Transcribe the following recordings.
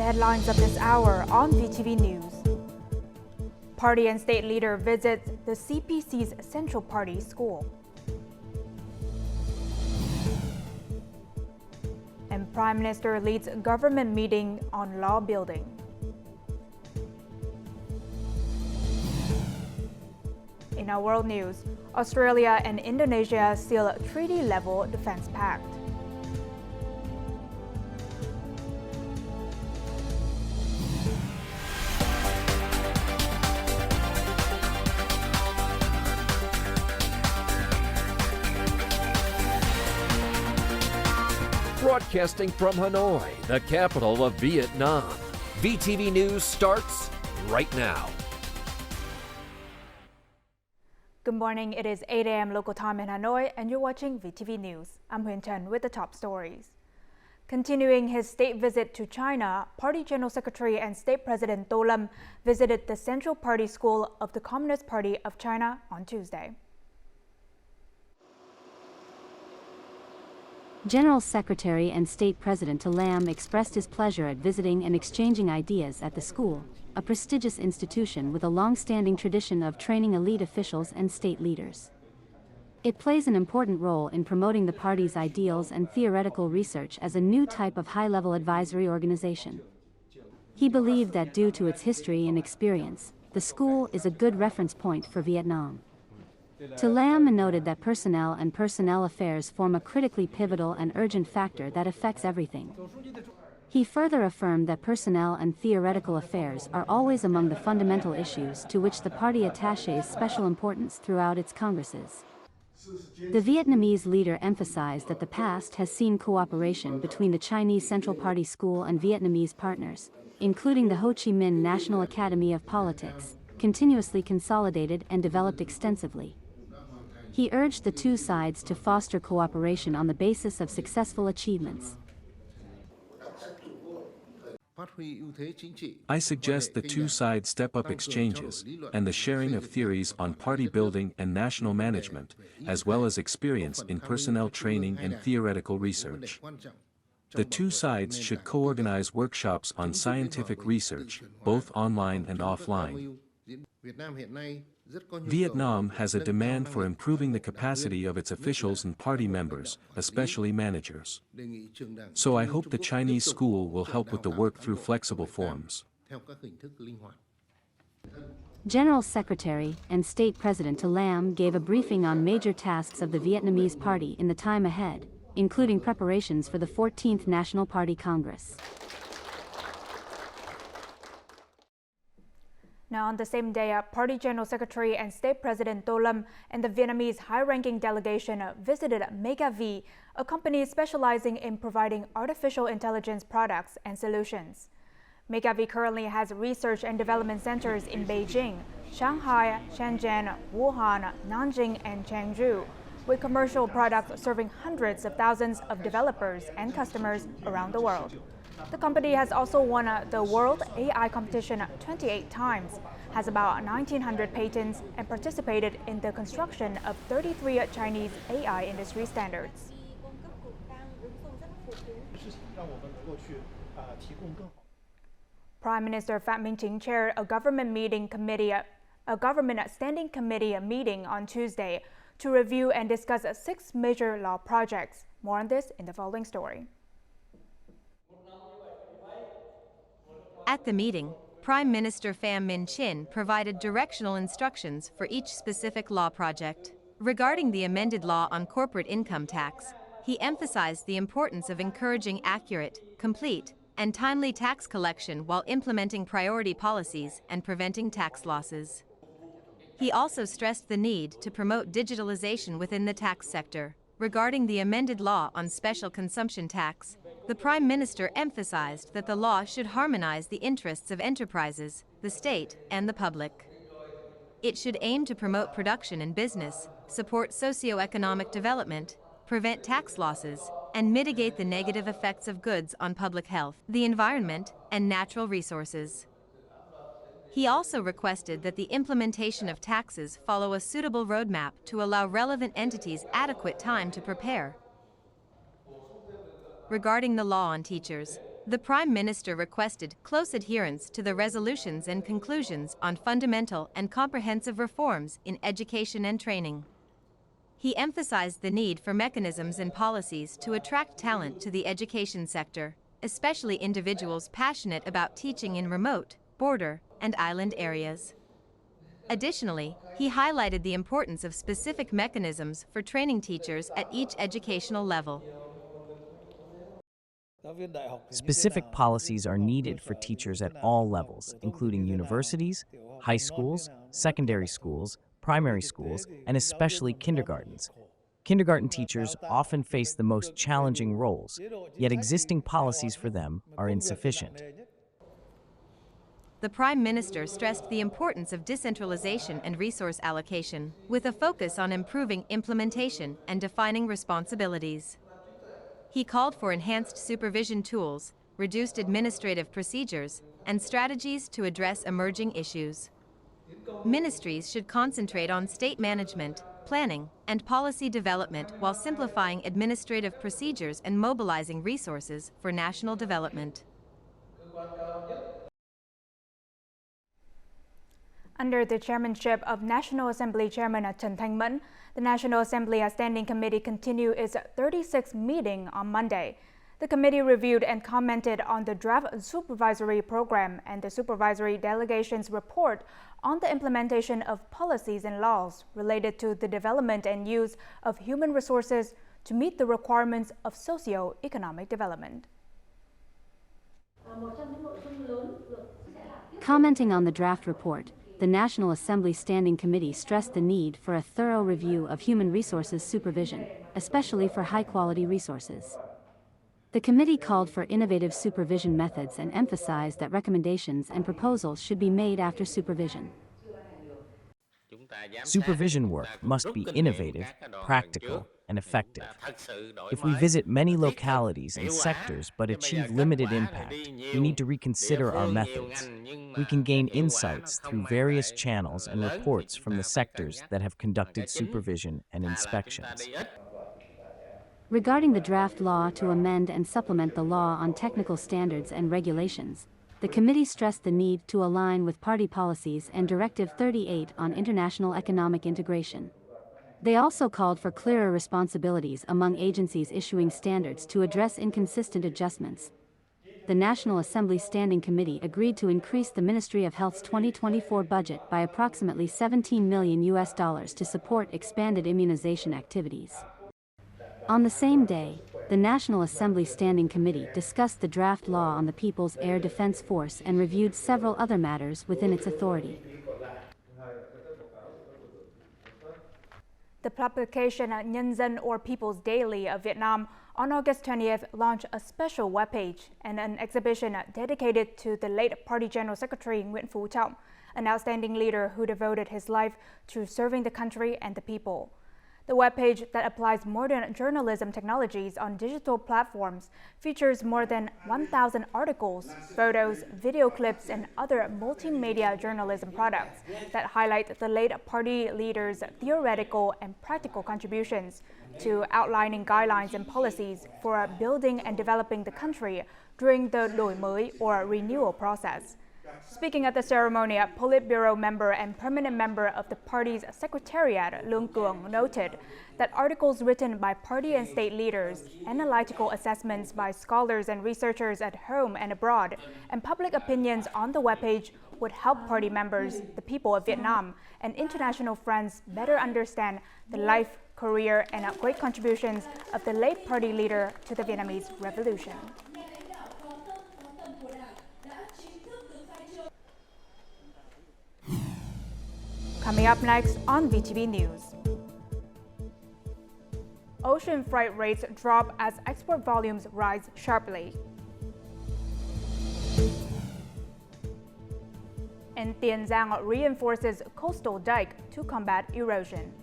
the headlines of this hour on VTV News. Party and state leader visits the CPC'S Central Party School. And Prime Minister leads government meeting on law building. In our world news, Australia and Indonesia seal a treaty-level defense pact. Broadcasting from Hanoi, the capital of Vietnam. VTV News starts right now. Good morning, it is 8 a.m. local time in Hanoi and you're watching VTV News. I'm Huyen Chen with the top stories. Continuing his state visit to China, Party General Secretary and State President To Lam visited the Central Party School of the Communist Party of China on Tuesday. General Secretary and State President To Lam expressed his pleasure at visiting and exchanging ideas at the school, a prestigious institution with a long-standing tradition of training elite officials and state leaders. It plays an important role in promoting the party's ideals and theoretical research as a new type of high-level advisory organization. He believed that due to its history and experience, the school is a good reference point for Vietnam. To Lam noted that personnel and personnel affairs form a critically pivotal and urgent factor that affects everything. He further affirmed that personnel and theoretical affairs are always among the fundamental issues to which the party attaches special importance throughout its congresses. The Vietnamese leader emphasized that the past has seen cooperation between the Chinese Central Party School and Vietnamese partners, including the Ho Chi Minh National Academy of Politics, continuously consolidated and developed extensively. He urged the two sides to foster cooperation on the basis of successful achievements. I suggest the two sides step up exchanges and the sharing of theories on party building and national management, as well as experience in personnel training and theoretical research. The two sides should co-organize workshops on scientific research, both online and offline. Vietnam has a demand for improving the capacity of its officials and party members, especially managers. So I hope the Chinese school will help with the work through flexible forms. General Secretary and State President To Lam gave a briefing on major tasks of the Vietnamese party in the time ahead, including preparations for the 14th National Party Congress. Now, on the same day, Party General Secretary and State President To Lam and the Vietnamese high-ranking delegation visited VTV, a company specializing in providing artificial intelligence products and solutions. VTV currently has research and development centers in Beijing, Shanghai, Shenzhen, Wuhan, Nanjing, and Chengdu, with commercial products serving hundreds of thousands of developers and customers around the world. The company has also won the World AI competition 28 times, has about 1,900 patents, and participated in the construction of 33 Chinese AI industry standards. Prime Minister Pham Minh Chính chaired a government standing committee meeting on Tuesday to review and discuss 6 major law projects. More on this in the following story. At the meeting, Prime Minister Pham Minh Chính provided directional instructions for each specific law project. Regarding the amended law on corporate income tax, he emphasized the importance of encouraging accurate, complete, and timely tax collection while implementing priority policies and preventing tax losses. He also stressed the need to promote digitalization within the tax sector. Regarding the amended law on special consumption tax, the Prime Minister emphasized that the law should harmonize the interests of enterprises, the state, and the public. It should aim to promote production and business, support socio-economic development, prevent tax losses, and mitigate the negative effects of goods on public health, the environment, and natural resources. He also requested that the implementation of taxes follow a suitable roadmap to allow relevant entities adequate time to prepare. Regarding the law on teachers, The Prime Minister requested close adherence to the resolutions and conclusions on fundamental and comprehensive reforms in education and training. He emphasized the need for mechanisms and policies to attract talent to the education sector, especially individuals passionate about teaching in remote, border, and island areas. Additionally, he highlighted the importance of specific mechanisms for training teachers at each educational level. Specific policies are needed for teachers at all levels, including universities, high schools, secondary schools, primary schools, and especially kindergartens. Kindergarten teachers often face the most challenging roles, yet existing policies for them are insufficient. The Prime Minister stressed the importance of decentralization and resource allocation, with a focus on improving implementation and defining responsibilities. He called for enhanced supervision tools, reduced administrative procedures, and strategies to address emerging issues. Ministries should concentrate on state management, planning, and policy development while simplifying administrative procedures and mobilizing resources for national development. Under the chairmanship of National Assembly Chairman Trần Thanh Mẫn, the National Assembly Standing Committee continued its 36th meeting on Monday. The committee reviewed and commented on the draft supervisory program and the supervisory delegation's report on the implementation of policies and laws related to the development and use of human resources to meet the requirements of socio-economic development. Commenting on the draft report, the National Assembly Standing Committee stressed the need for a thorough review of human resources supervision, especially for high-quality resources. The committee called for innovative supervision methods and emphasized that recommendations and proposals should be made after supervision. Supervision work must be innovative, practical, and effective. If we visit many localities and sectors but achieve limited impact, we need to reconsider our methods. We can gain insights through various channels and reports from the sectors that have conducted supervision and inspections. Regarding the draft law to amend and supplement the law on technical standards and regulations, the committee stressed the need to align with party policies and Directive 38 on international economic integration. They also called for clearer responsibilities among agencies issuing standards to address inconsistent adjustments. The National Assembly Standing Committee agreed to increase the Ministry of Health's 2024 budget by approximately $17 million to support expanded immunization activities. On the same day, the National Assembly Standing Committee discussed the draft law on the People's Air Defense Force and reviewed several other matters within its authority. The publication Nhân dân or People's Daily of Vietnam on August 20th launched a special webpage and an exhibition dedicated to the late Party General Secretary Nguyễn Phú Trọng, an outstanding leader who devoted his life to serving the country and the people. The webpage that applies modern journalism technologies on digital platforms features more than 1,000 articles, photos, video clips, and other multimedia journalism products that highlight the late party leader's theoretical and practical contributions to outlining guidelines and policies for building and developing the country during the đổi mới or renewal process. Speaking at the ceremony, a Politburo member and permanent member of the party's secretariat, Lương Cường, noted that articles written by party and state leaders, analytical assessments by scholars and researchers at home and abroad, and public opinions on the webpage would help party members, the people of Vietnam, and international friends better understand the life, career, and great contributions of the late party leader to the Vietnamese Revolution. Coming up next on VTV News. Ocean freight rates drop as export volumes rise sharply. And Tiền Giang reinforces coastal dike to combat erosion.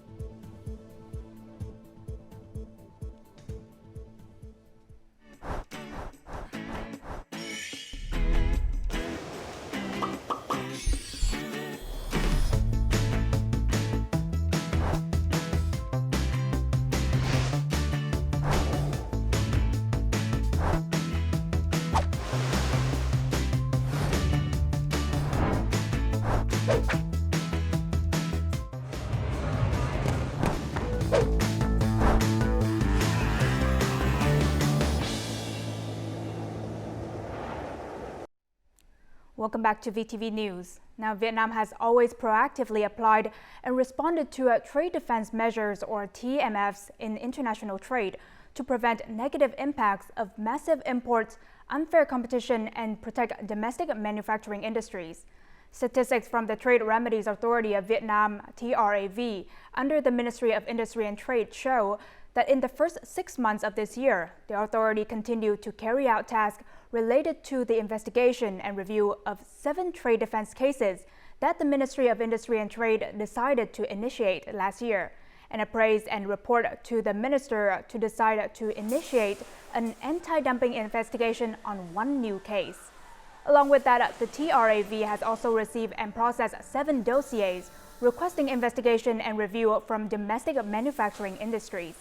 Welcome back to VTV News. Now, Vietnam has always proactively applied and responded to trade defense measures, or TMFs, in international trade to prevent negative impacts of massive imports, unfair competition, and protect domestic manufacturing industries. Statistics from the Trade Remedies Authority of Vietnam, TRAV, under the Ministry of Industry and Trade show that in the first 6 months of this year, the authority continued to carry out tasks related to the investigation and review of 7 trade defense cases that the Ministry of Industry and Trade decided to initiate last year, and appraise and report to the minister to decide to initiate an anti-dumping investigation on 1 new case. Along with that, the TRAV has also received and processed 7 dossiers requesting investigation and review from domestic manufacturing industries.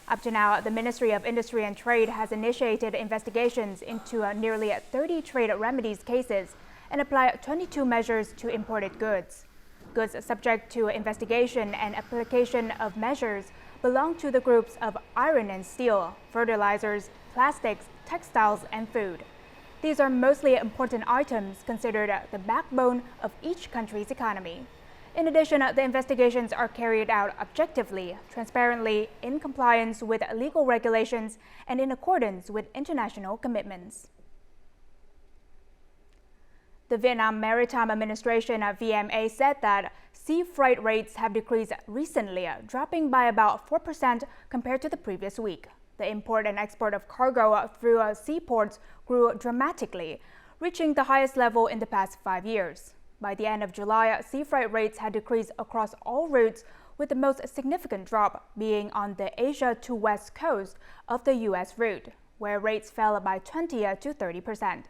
Up to now, the Ministry of Industry and Trade has initiated investigations into nearly 30 trade remedies cases and applied 22 measures to imported goods. Goods subject to investigation and application of measures belong to the groups of iron and steel, fertilizers, plastics, textiles, and food. These are mostly important items considered the backbone of each country's economy. In addition, the investigations are carried out objectively, transparently, in compliance with legal regulations, and in accordance with international commitments. The Vietnam Maritime Administration, VMA, said that sea freight rates have decreased recently, dropping by about 4% compared to the previous week. The import and export of cargo through seaports grew dramatically, reaching the highest level in the past 5 years. By the end of July, sea freight rates had decreased across all routes, with the most significant drop being on the Asia to West coast of the U.S. route, where rates fell by 20 to 30%.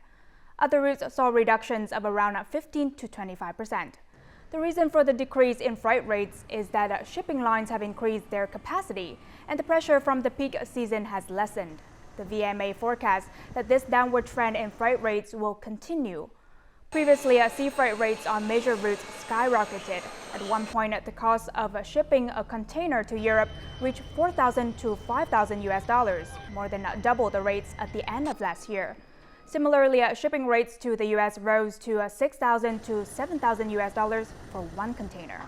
Other routes saw reductions of around 15 to 25%. The reason for the decrease in freight rates is that shipping lines have increased their capacity and the pressure from the peak season has lessened. The VMA forecasts that this downward trend in freight rates will continue. Previously, sea freight rates on major routes skyrocketed. At one point, the cost of shipping a container to Europe reached $4,000 to $5,000, more than double the rates at the end of last year. Similarly, shipping rates to the U.S. rose to $6,000 to $7,000 for one container.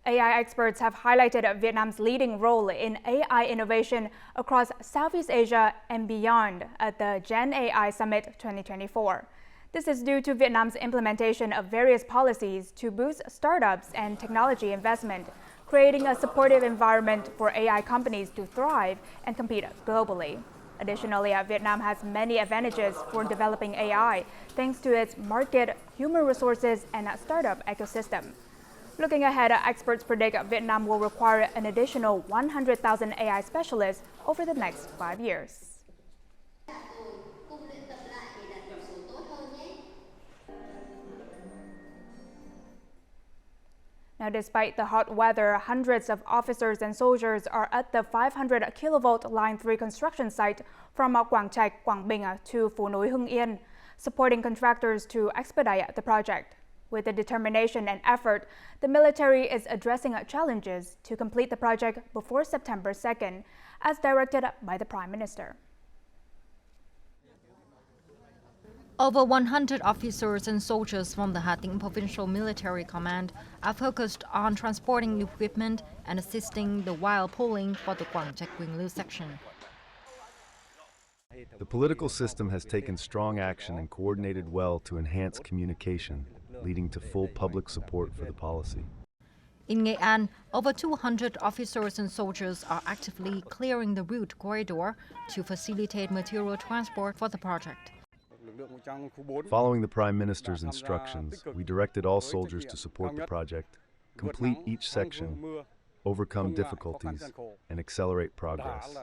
AI experts have highlighted Vietnam's leading role in AI innovation across Southeast Asia and beyond at the Gen AI Summit 2024. This is due to Vietnam's implementation of various policies to boost startups and technology investment, creating a supportive environment for AI companies to thrive and compete globally. Additionally, Vietnam has many advantages for developing AI thanks to its market, human resources, and startup ecosystem. Looking ahead, experts predict Vietnam will require an additional 100,000 AI specialists over the next 5 years. Now, despite the hot weather, hundreds of officers and soldiers are at the 500 kilovolt Line 3 construction site from Quảng Trạch, Quảng Bình to Phú Núi, Hưng Yên, supporting contractors to expedite the project. With the determination and effort, the military is addressing challenges to complete the project before September 2nd, as directed by the Prime Minister. Over 100 officers and soldiers from the Ha Tinh Provincial Military Command are focused on transporting equipment and assisting the wire pulling for the Quảng Trạch Quỳnh Lưu section. The political system has taken strong action and coordinated well to enhance communication, leading to full public support for the policy. In Nghệ An, over 200 officers and soldiers are actively clearing the route corridor to facilitate material transport for the project. Following the Prime Minister's instructions, we directed all soldiers to support the project, complete each section, overcome difficulties, and accelerate progress.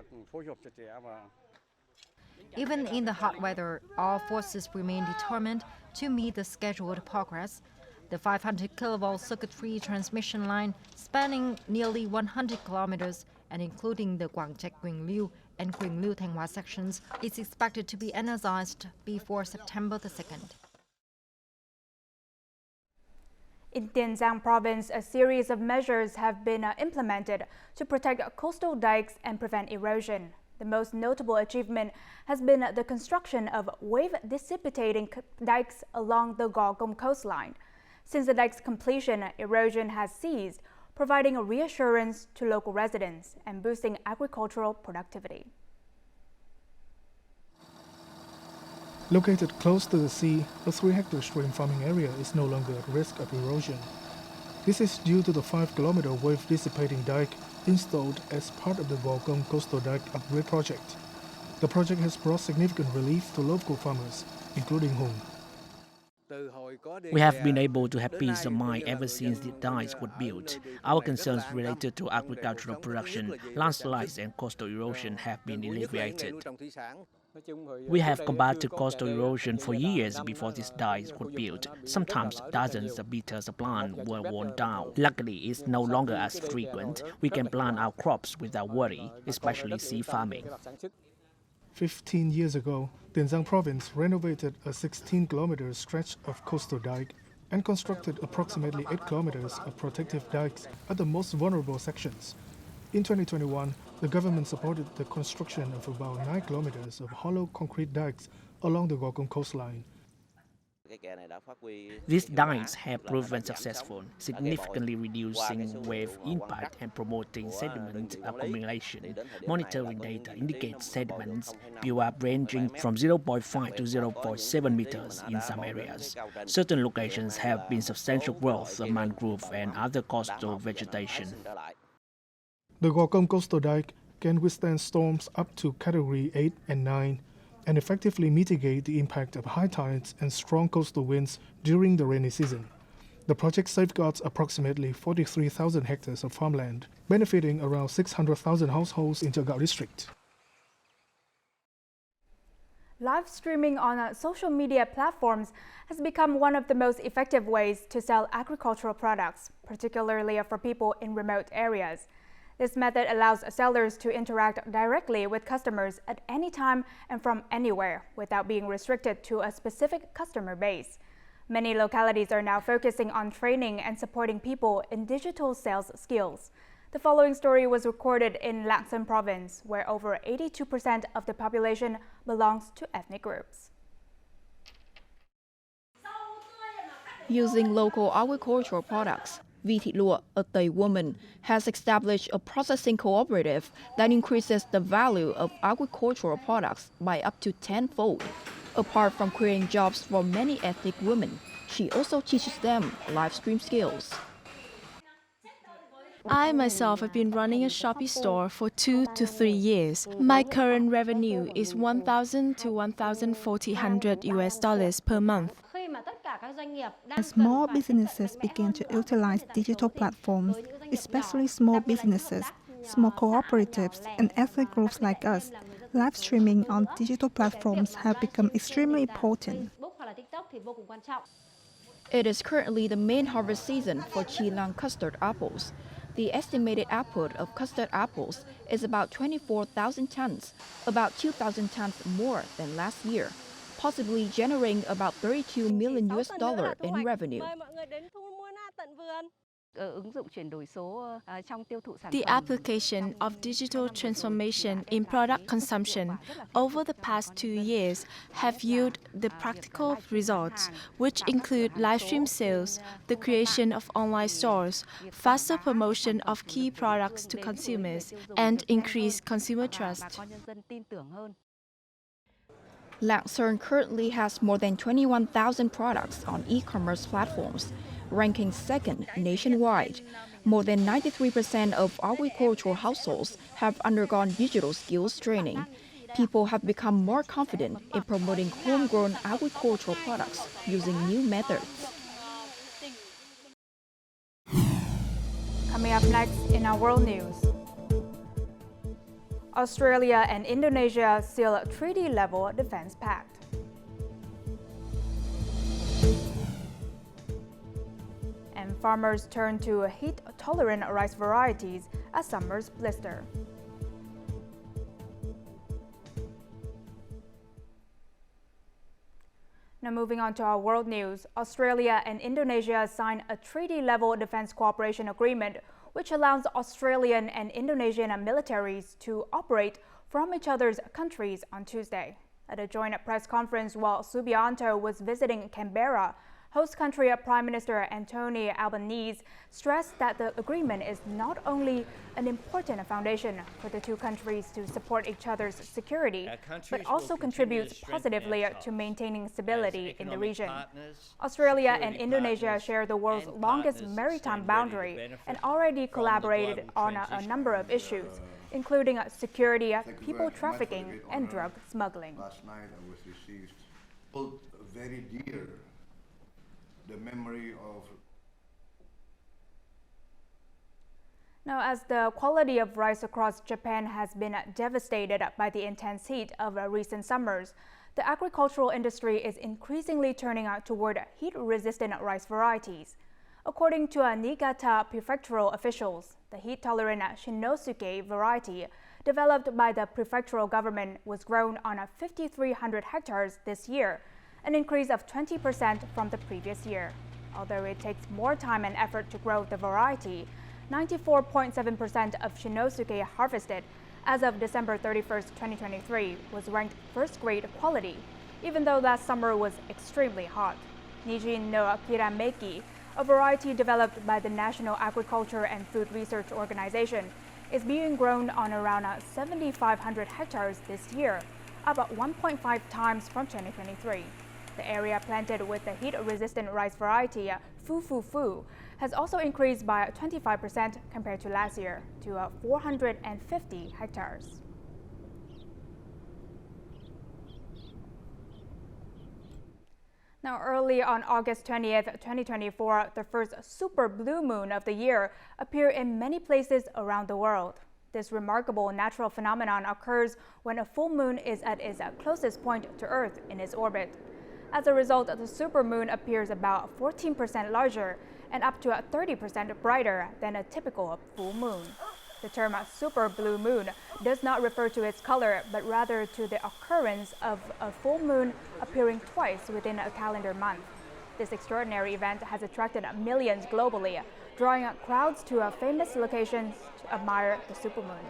Even in the hot weather, all forces remain determined to meet the scheduled progress. The 500 kilovolt circuit-free transmission line, spanning nearly 100 kilometers and including the Quảng Trạch Quỳnh Lưu and Quỳnh Lưu Thanh Hóa sections, is expected to be energized before September the 2nd. In Tiền Giang province, a series of measures have been implemented to protect coastal dikes and prevent erosion. The most notable achievement has been the construction of wave dissipating dikes along the Gawkom coastline. Since the dike's completion, erosion has ceased, providing a reassurance to local residents and boosting agricultural productivity. Located close to the sea, the 3-hectare stream farming area is no longer at risk of erosion. This is due to the 5-kilometer wave dissipating dike installed as part of the Gawkom Coastal Dike Upgrade project. The project has brought significant relief to local farmers, including Hung. We have been able to have peace of mind ever since the dikes were built. Our concerns related to agricultural production, landslides and coastal erosion have been alleviated. We have combated coastal erosion for years before these dikes were built. Sometimes dozens of meters of land were worn down. Luckily, it's no longer as frequent. We can plant our crops without worry, especially sea farming. 15 years ago, Dinsang province renovated a 16-kilometer stretch of coastal dike and constructed approximately 8 kilometers of protective dikes at the most vulnerable sections. In 2021, the government supported the construction of about 9 kilometers of hollow concrete dikes along the Gawkom coastline. These dikes have proven successful, significantly reducing wave impact and promoting sediment accumulation. Monitoring data indicates sediments build up ranging from 0.5 to 0.7 meters in some areas. Certain locations have been substantial growth of mangrove and other coastal vegetation. The Gawkom coastal dike can withstand storms up to Category 8 and 9 and effectively mitigate the impact of high tides and strong coastal winds during the rainy season. The project safeguards approximately 43,000 hectares of farmland, benefiting around 600,000 households in Jagao district. Live streaming on social media platforms has become one of the most effective ways to sell agricultural products, particularly for people in remote areas. This method allows sellers to interact directly with customers at any time and from anywhere without being restricted to a specific customer base. Many localities are now focusing on training and supporting people in digital sales skills. The following story was recorded in Lạng province, where over 82% of the population belongs to ethnic groups. Using local agricultural products, VTV, a Thai woman, has established a processing cooperative that increases the value of agricultural products by up to 10-fold. Apart from creating jobs for many ethnic women, she also teaches them live stream skills. I myself have been running a Shopee store for 2 to 3 years. My current revenue is $1,000 to $1,400 per month. As small businesses begin to utilize digital platforms, especially small businesses, small cooperatives, and ethnic groups like us, live streaming on digital platforms have become extremely important. It is currently the main harvest season for Chilang custard apples. The estimated output of custard apples is about 24,000 tons, about 2,000 tons more than last year, possibly generating about $32 million in revenue. The application of digital transformation in product consumption over the past 2 years have yielded the practical results, which include live stream sales, the creation of online stores, faster promotion of key products to consumers, and increased consumer trust. Lạng currently has more than 21,000 products on e-commerce platforms, ranking second nationwide. More than 93% of agricultural households have undergone digital skills training. People have become more confident in promoting homegrown agricultural products using new methods. Coming up next in our world news. Australia and Indonesia seal a treaty-level defense pact. And farmers turn to heat-tolerant rice varieties as summers blister. Now moving on to our world news. Australia and Indonesia signed a treaty-level defense cooperation agreement which allows Australian and Indonesian militaries to operate from each other's countries on Tuesday. At a joint press conference while Subianto was visiting Canberra, host country Prime Minister Anthony Albanese stressed that the agreement is not only an important foundation for the two countries to support each other's security, but also contributes positively to maintaining stability in the region. Australia and Indonesia share the world's longest maritime boundary and already collaborated on a number of issues, including security, people trafficking, and drug smuggling. Last night I was received, hold very dear the memory of. Now, as the quality of rice across Japan has been devastated by the intense heat of recent summers, the agricultural industry is increasingly turning out toward heat-resistant rice varieties. According to Niigata prefectural officials, the heat-tolerant Shinosuke variety developed by the prefectural government was grown on 5,300 hectares this year, an increase of 20% from the previous year. Although it takes more time and effort to grow the variety, 94.7% of Shinosuke harvested as of December 31st, 2023 was ranked first-grade quality, even though last summer was extremely hot. Nijin no Kirameki, a variety developed by the National Agriculture and Food Research Organization, is being grown on around 7,500 hectares this year, about 1.5 times from 2023. The area planted with the heat-resistant rice variety Fufufu has also increased by 25% compared to last year to 450 hectares. Now, early on August 20th, 2024, the first super blue moon of the year appeared in many places around the world. This remarkable natural phenomenon occurs when a full moon is at its closest point to Earth in its orbit. As a result, the supermoon appears about 14% larger and up to 30% brighter than a typical full moon. The term super blue moon does not refer to its color, but rather to the occurrence of a full moon appearing twice within a calendar month. This extraordinary event has attracted millions globally, drawing crowds to famous locations to admire the supermoon.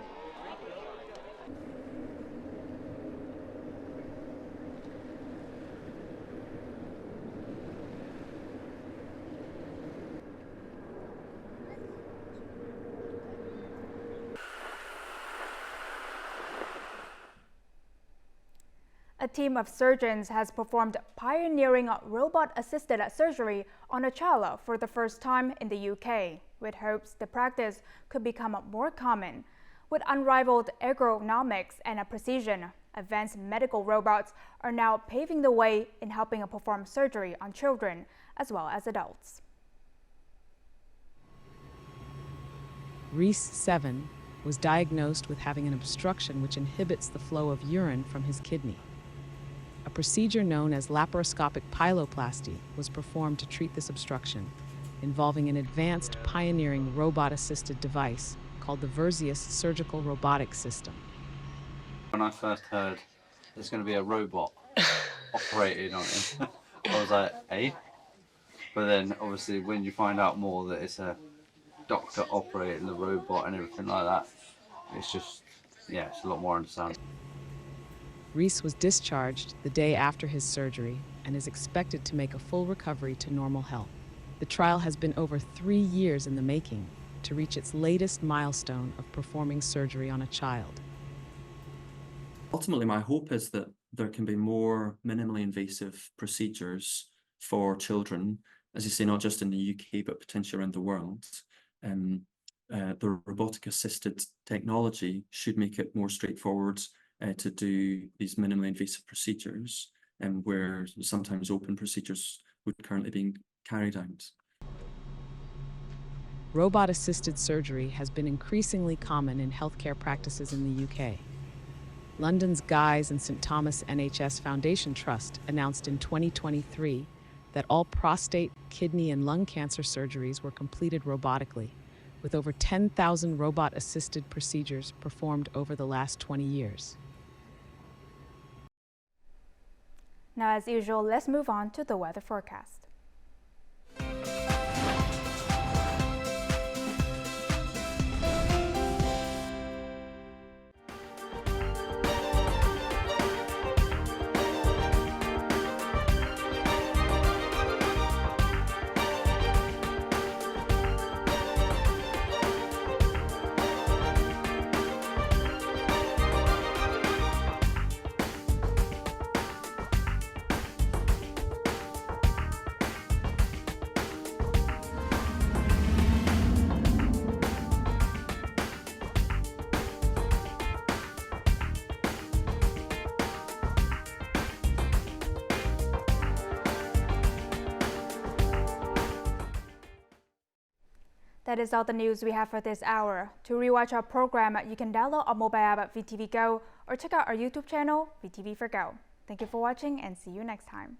A team of surgeons has performed pioneering robot-assisted surgery on a child for the first time in the UK, with hopes the practice could become more common. With unrivaled ergonomics and precision, advanced medical robots are now paving the way in helping perform surgery on children as well as adults. Reese, 7, was diagnosed with having an obstruction which inhibits the flow of urine from his kidney. A procedure known as laparoscopic pyeloplasty was performed to treat this obstruction, involving an advanced pioneering robot-assisted device called the Versius Surgical Robotic System. When I first heard there's going to be a robot operated on him, I was like, eh? But then obviously when you find out more that it's a doctor operating the robot and everything like that, it's just, yeah, it's a lot more understandable. Reese was discharged the day after his surgery and is expected to make a full recovery to normal health. The trial has been over 3 years in the making to reach its latest milestone of performing surgery on a child. Ultimately, my hope is that there can be more minimally invasive procedures for children, as you say, not just in the UK, but potentially around the world. The robotic-assisted technology should make it more straightforward to do these minimally invasive procedures, where sometimes open procedures would currently be carried out. Robot-assisted surgery has been increasingly common in healthcare practices in the UK. London's Guy's and St Thomas NHS Foundation Trust announced in 2023 that all prostate, kidney, and lung cancer surgeries were completed robotically, with over 10,000 robot-assisted procedures performed over the last 20 years. Now, as usual, let's move on to the weather forecast. That is all the news we have for this hour. To rewatch our program, you can download our mobile app at VTVgo or check out our YouTube channel, VTV4Go. Thank you for watching and see you next time.